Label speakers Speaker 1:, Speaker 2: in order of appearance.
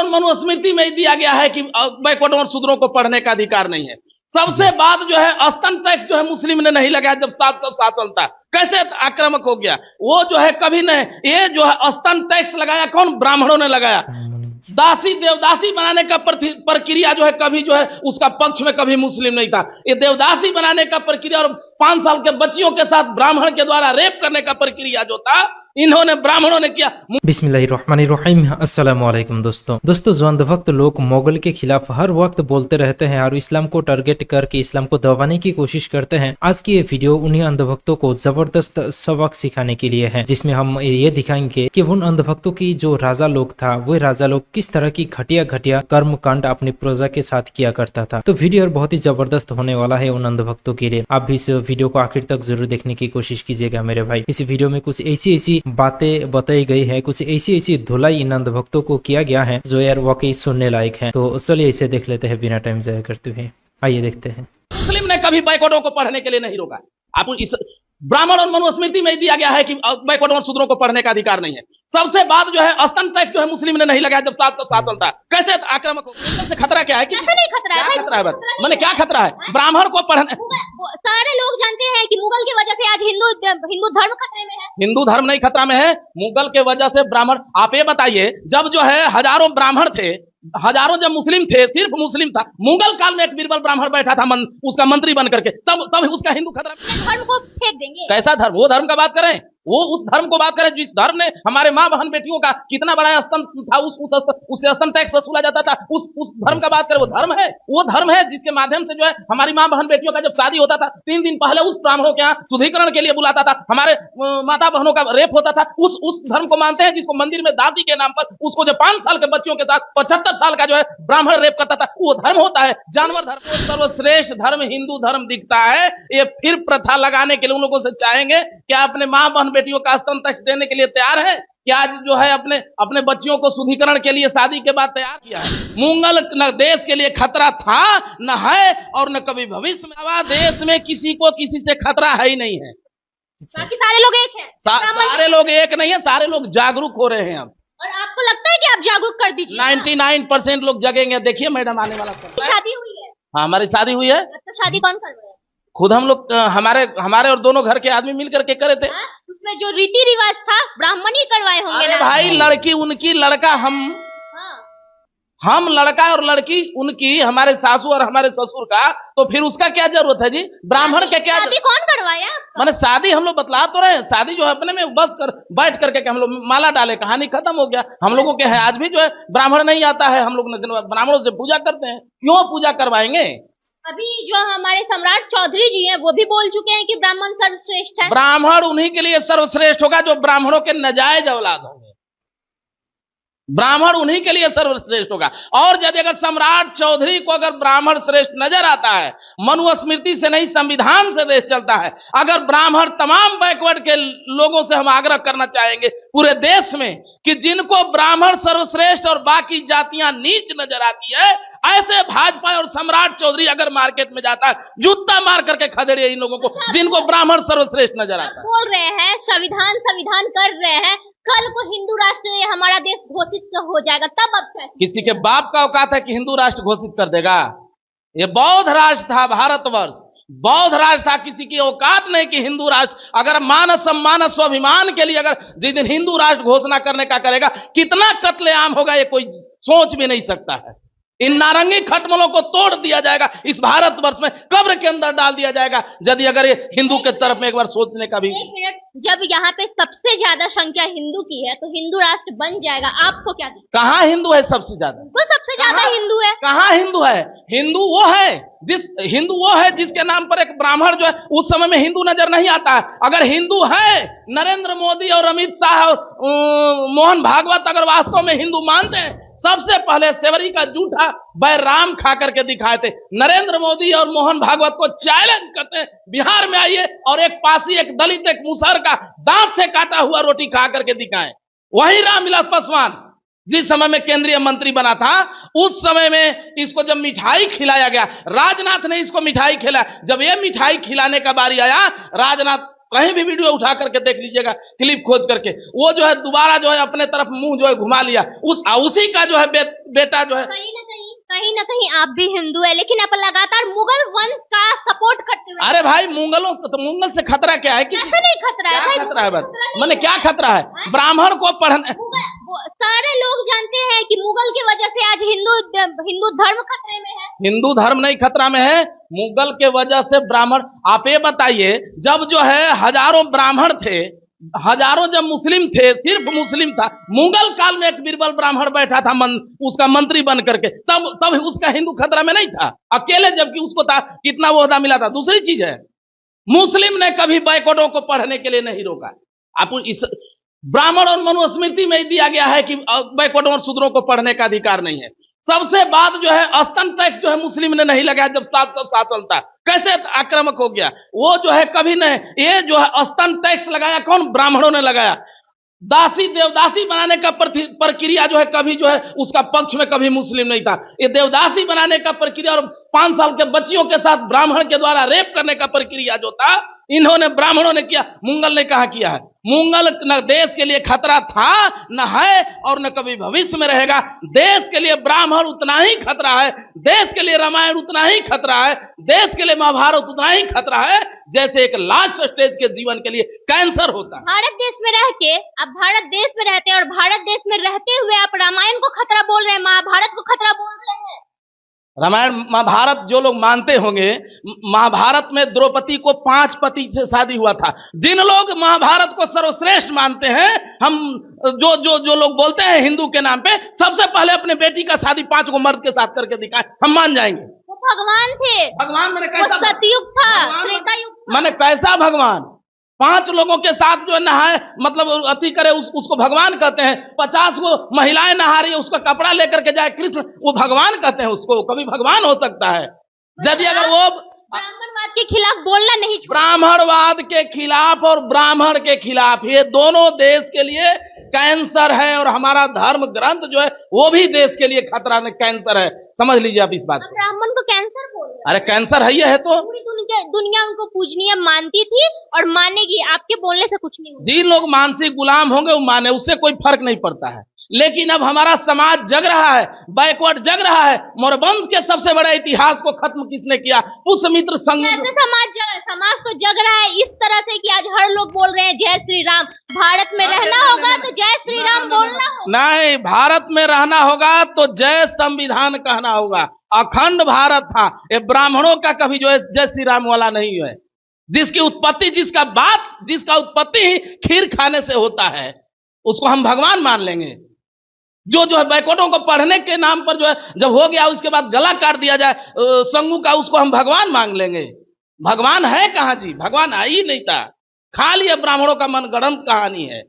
Speaker 1: मनुस्मृति में दिया गया है कि बैकवर्ड और शूद्रों को पढ़ने का अधिकार नहीं है। सबसे बाद जो है स्तन टैक्स जो है मुस्लिम ने नहीं लगाया जब 700 शासन था। कैसे आक्रामक हो गया वो जो है, कभी नहीं। ये जो है स्तन टैक्स लगाया कौन? ब्राह्मणों ने लगाया। दासी देवदासी बनाने का प्रक्रिया जो है कभी जो है उसका पक्ष में कभी मुस्लिम नहीं था। ये देवदासी बनाने का प्रक्रिया और 5 साल के बच्चियों के साथ ब्राह्मण के द्वारा रेप करने का प्रक्रिया जो था इन्होंने ब्राह्मणों ने किया।
Speaker 2: बिस्मिल्लाहिर्रहमानिर्रहीम। अस्सलाम वालेकुम दोस्तों जो अंधभक्त लोग मुगल के खिलाफ हर वक्त बोलते रहते हैं और इस्लाम को टारगेट करके इस्लाम को दबाने की कोशिश करते हैं, आज की ये वीडियो उन्हीं अंधभक्तों को जबरदस्त सबक सिखाने के लिए है, जिसमें हम ये दिखाएंगे कि उन अंधभक्तों की जो राजा लोग था वो राजा लोग किस तरह की घटिया कर्म कांड अपनी प्रजा के साथ किया करता था। तो वीडियो बहुत ही जबरदस्त होने वाला है उन अंधभक्तों के लिए। आप भी इस वीडियो को आखिर तक जरूर देखने की कोशिश कीजिएगा मेरे भाई। इस वीडियो में कुछ ऐसी बातें बताई गई है, कुछ ऐसी धुलाई इन अंधभक्तों को किया गया है जो यार वाकई सुनने लायक है। तो चलिए इसे देख लेते हैं बिना टाइम जाया करते हुए। आइए देखते हैं।
Speaker 1: मुस्लिम ने कभी बैकवर्डों को पढ़ने के लिए नहीं रोका। आप इस ब्राह्मण और मनुस्मृति में दिया गया है कि बैकवर्ड और शूद्रों को पढ़ने का अधिकार नहीं है। सबसे बाद जो है स्तन टैक्स जो है मुस्लिम ने नहीं लगाया जब 700 शासन था। कैसे आक्रामक हो गया? इससे खतरा क्या है? कि
Speaker 3: नहीं खतरा है,
Speaker 1: खतरा है मैंने क्या खतरा है? ब्राह्मण को पढ़ने
Speaker 3: सारे लोग जानते हैं कि मुगल की वजह से आज हिंदू धर्म खतरे में है।
Speaker 1: हिंदू धर्म नहीं खतरा में है, मुगल के वजह से ब्राह्मण। आप ये बताइए, जब जो है हजारों ब्राह्मण थे, हजारों जब मुस्लिम थे, सिर्फ मुस्लिम था, मुगल काल में एक बीरबल ब्राह्मण बैठा था उसका मंत्री बन करके, तब उसका हिंदू खतरा।
Speaker 3: धर्म को फेंक देंगे।
Speaker 1: कैसा धर्म? वो धर्म का बात करें, वो उस धर्म को बात करें जिस धर्म ने हमारे माँ बहन बेटियों का कितना बड़ा स्तन था, उससे स्तन टैक्स वसूला जाता था। उस धर्म का बात करें, वो धर्म है। वो धर्म है जिसके माध्यम से जो है हमारी माँ बहन बेटियों का जब शादी होता था 3 दिन पहले उस ब्राह्मणों के यहाँ शुद्धिकरण के लिए बुलाता था। हमारे माता बहनों का रेप होता था। उस धर्म को मानते हैं जिसको मंदिर में दादी के नाम पर उसको जो 5 साल के बच्चों के साथ 75 साल का जो है ब्राह्मण रेप करता था, वो धर्म होता है। जानवर धर्म सर्वश्रेष्ठ धर्म हिंदू धर्म दिखता है। ये फिर प्रथा लगाने के लिए उन लोगों से चाहेंगे क्या अपने माँ बहन बेटियों का स्तन टैक्स देने के लिए तैयार है? क्या आज जो है अपने बच्चियों को शुद्धिकरण के लिए शादी के बाद तैयार किया है? मुगल न देश के लिए खतरा था, न है और न कभी भविष्य में। देश में किसी को किसी से खतरा है ही नहीं है।
Speaker 3: बाकी सारे लोग एक हैं।
Speaker 1: सारे लोग एक नहीं है, सारे लोग जागरूक हो रहे हैं अब।
Speaker 3: और आपको लगता है कि आप जागरूक कर दीजिए?
Speaker 1: 99% लोग जगेंगे। देखिए मैडम आने वाला
Speaker 3: शादी हुई है?
Speaker 1: हाँ, हमारी शादी हुई है।
Speaker 3: तो शादी कौन कर रहे हैं?
Speaker 1: खुद हम लोग, हमारे और दोनों घर के आदमी मिल करके करे थे।
Speaker 3: उसमें जो रीति रिवाज था ब्राह्मण ही करवाए होंगे ना?
Speaker 1: भाई लड़की उनकी, लड़का हम लड़का और लड़की उनकी, हमारे सासू और हमारे ससुर का, तो फिर उसका क्या जरूरत है जी? ब्राह्मण के क्या
Speaker 3: शादी कौन करवाया?
Speaker 1: मैंने शादी हम लोग बतला तो रहे, शादी जो है अपने में बस कर बैठ करके हम लोग माला डाले, कहानी खत्म हो गया। हम लोगों के है आज भी जो है ब्राह्मण नहीं आता है, हम लोग ब्राह्मणों से पूजा करते हैं। क्यों पूजा करवाएंगे?
Speaker 3: अभी जो हमारे सम्राट चौधरी जी हैं वो भी बोल चुके हैं कि ब्राह्मण सर्वश्रेष्ठ है।
Speaker 1: ब्राह्मण उन्हीं के लिए सर्वश्रेष्ठ होगा जो ब्राह्मणों के नाजायज औलाद होंगे। ब्राह्मण उन्हीं के लिए सर्वश्रेष्ठ होगा। और यदि अगर सम्राट चौधरी को अगर ब्राह्मण श्रेष्ठ नजर आता है, मनुस्मृति से नहीं संविधान से देश चलता है। अगर ब्राह्मण, तमाम बैकवर्ड के लोगों से हम आग्रह करना चाहेंगे पूरे देश में कि जिनको ब्राह्मण सर्वश्रेष्ठ और बाकी जातियां नीच नजर आती है, ऐसे भाजपा और सम्राट चौधरी अगर मार्केट में जाता है, जूता मार करके खदेड़िए इन लोगों को जिनको ब्राह्मण सर्वश्रेष्ठ नजर आता है।
Speaker 3: बोल रहे हैं संविधान कर रहे हैं, कल को हिंदू राष्ट्र हमारा देश घोषित हो जाएगा, तब अब क्या? किसी
Speaker 1: के बाप का औकात है कि हिंदू राष्ट्र घोषित कर देगा? ये बौद्ध राष्ट्र था, भारतवर्ष बौद्ध राष्ट्र था। किसी की औकात नहीं कि हिंदू राष्ट्र, अगर मान सम्मान स्वाभिमान के लिए अगर जिस दिन हिंदू राष्ट्र घोषणा करने का करेगा, कितना कत्लेआम होगा ये कोई सोच भी नहीं सकता है। इन नारंगी खटमलों को तोड़ दिया जाएगा, इस भारतवर्ष में कब्र के अंदर डाल दिया जाएगा यदि अगर ये हिंदू के तरफ में एक बार सोचने का भी।
Speaker 3: एक मिनट, जब यहाँ पे सबसे ज्यादा संख्या हिंदू की है तो हिंदू राष्ट्र बन जाएगा, आपको क्या दिखता?
Speaker 1: कहाँ हिंदू है सबसे ज्यादा?
Speaker 3: वो सबसे ज्यादा हिंदू है।
Speaker 1: कहाँ हिंदू है? हिंदू वो है जिसके नाम पर एक ब्राह्मण जो है उस समय में हिंदू नजर नहीं आता है। अगर हिंदू है नरेंद्र मोदी और अमित शाह, मोहन भागवत अगर वास्तव में हिंदू मानते हैं, सबसे पहले सेवरी का जूठा बैराम खा करके दिखाए थे। नरेंद्र मोदी और मोहन भागवत को चैलेंज करते हैं, बिहार में आइए और एक पासी, एक दलित, एक मुसहर का दांत से काटा हुआ रोटी खा करके दिखाएं। वही रामविलास पासवान जिस समय में केंद्रीय मंत्री बना था, उस समय में इसको जब मिठाई खिलाया गया, राजनाथ ने इसको मिठाई खिलाया। जब ये मिठाई खिलाने का बारी आया, राजनाथ कहीं भी वीडियो उठा करके देख लीजिएगा, क्लिप खोज करके, वो जो है दोबारा जो है अपने तरफ मुंह जो है घुमा लिया, उसी का जो है बेटा जो है।
Speaker 3: कहीं ना कहीं आप भी हिंदू है, लेकिन आप लगातार मुगल वंश का सपोर्ट करते हुए।
Speaker 1: अरे भाई मुगल से खतरा क्या है?
Speaker 3: ऐसा नहीं खतरा है भाई,
Speaker 1: खतरा है बस, मैंने क्या खतरा है? ब्राह्मण को पढ़ने,
Speaker 3: सारे लोग जानते हैं कि मुगल की वजह से आज हिंदू धर्म खतरे में है।
Speaker 1: हिंदू धर्म नहीं खतरा में है, मुगल के वजह से ब्राह्मण। आप ये बताइए, जब जो है हजारों ब्राह्मण थे, हजारों जब मुस्लिम थे, सिर्फ मुस्लिम था, मुगल काल में एक बीरबल ब्राह्मण बैठा था उसका मंत्री बन करके, तब उसका हिंदू खतरा में नहीं था अकेले, जबकि उसको था कितना ओहदा मिला था। दूसरी चीज है, मुस्लिम ने कभी बैकवर्डों को पढ़ने के लिए नहीं रोका। आप इस ब्राह्मण और मनुस्मृति में दिया गया है कि बैकवर्डों और शूद्रों को पढ़ने का अधिकार नहीं है। सबसे बाद जो है स्तन टैक्स जो है मुस्लिम ने नहीं लगाया, जब 700 शासन था। कैसे आक्रामक हो गया वो जो है, कभी नहीं। ये जो है स्तन टैक्स लगाया कौन? ब्राह्मणों ने लगाया। दासी देवदासी बनाने का प्रक्रिया जो है, कभी जो है उसका पक्ष में कभी मुस्लिम नहीं था। ये देवदासी बनाने का प्रक्रिया और 5 साल के बच्चियों के साथ ब्राह्मण के द्वारा रेप करने का प्रक्रिया जो था, इन्होंने ब्राह्मणों ने किया, मुगल ने कहा किया है। मुगल न देश के लिए खतरा था, न है, और न कभी भविष्य में रहेगा। देश के लिए ब्राह्मण उतना ही खतरा है, देश के लिए रामायण उतना ही खतरा है, देश के लिए महाभारत उतना ही खतरा है, जैसे एक लास्ट स्टेज के जीवन के लिए कैंसर होता है।
Speaker 3: भारत देश में रह के, आप भारत देश में रहते हैं और भारत देश में रहते हुए आप रामायण को खतरा बोल रहे हैं, महाभारत को खतरा बोल रहे हैं।
Speaker 1: रामायण महाभारत जो लोग मानते होंगे, महाभारत में द्रौपदी को 5 पति से शादी हुआ था। जिन लोग महाभारत को सर्वश्रेष्ठ मानते हैं, हम जो लोग बोलते हैं हिंदू के नाम पे, सबसे पहले अपने बेटी का शादी 5 को मर्द के साथ करके दिखाएं, हम मान जाएंगे।
Speaker 3: वो भगवान थे,
Speaker 1: भगवान मैंने कैसा?
Speaker 3: सतयुग था, त्रेता युग था।
Speaker 1: मैंने कैसा भगवान? 5 लोगों के साथ जो नहाए, मतलब अति करे, उसको भगवान कहते हैं। 50 को महिलाएं नहा रही है, उसका कपड़ा लेकर के जाए कृष्ण, वो भगवान कहते हैं उसको। कभी भगवान हो सकता है यदि अगर वो
Speaker 3: ब्राह्मणवाद के खिलाफ बोलना नहीं छोड़ा।
Speaker 1: ब्राह्मणवाद के खिलाफ और ब्राह्मण के खिलाफ, ये दोनों देश के लिए कैंसर है, और हमारा धर्म ग्रंथ जो है वो भी देश के लिए खतरा में कैंसर है। समझ लीजिए आप इस बात को।
Speaker 3: ब्राह्मण को कैंसर बोल रहे हैं।
Speaker 1: अरे कैंसर है, ये है तो।
Speaker 3: पूरी दुनिया उनको पूजनीय मानती थी और मानेगी, आपके बोलने से कुछ नहीं होगा।
Speaker 1: जिन लोग मानसिक गुलाम होंगे वो माने, उससे कोई फर्क नहीं पड़ता है। लेकिन अब हमारा समाज जग रहा है, बैकवर्ड जग रहा है। मौर्यवंश के सबसे बड़े इतिहास को खत्म किसने किया? पुष्यमित्र संघ।
Speaker 3: कैसे समाज तो जग रहा है इस तरह से कि आज हर लोग बोल रहे हैं जय श्री राम। भारत में रहना होगा तो जय श्री राम बोलना होगा।
Speaker 1: नहीं, भारत में रहना होगा तो जय संविधान कहना होगा। अखंड भारत था, ये ब्राह्मणों का कभी जो है जय श्री राम वाला नहीं है। जिसकी उत्पत्ति, जिसका उत्पत्ति ही खीर खाने से होता है, उसको हम भगवान मान लेंगे। जो है बैकवर्डों को पढ़ने के नाम पर जो है, जब हो गया उसके बाद गला काट दिया जाए संघू का, उसको हम भगवान मांग लेंगे। भगवान है कहाँ जी? भगवान आ ही नहीं था, खाली ब्राह्मणों का मनगढ़ंत कहानी है।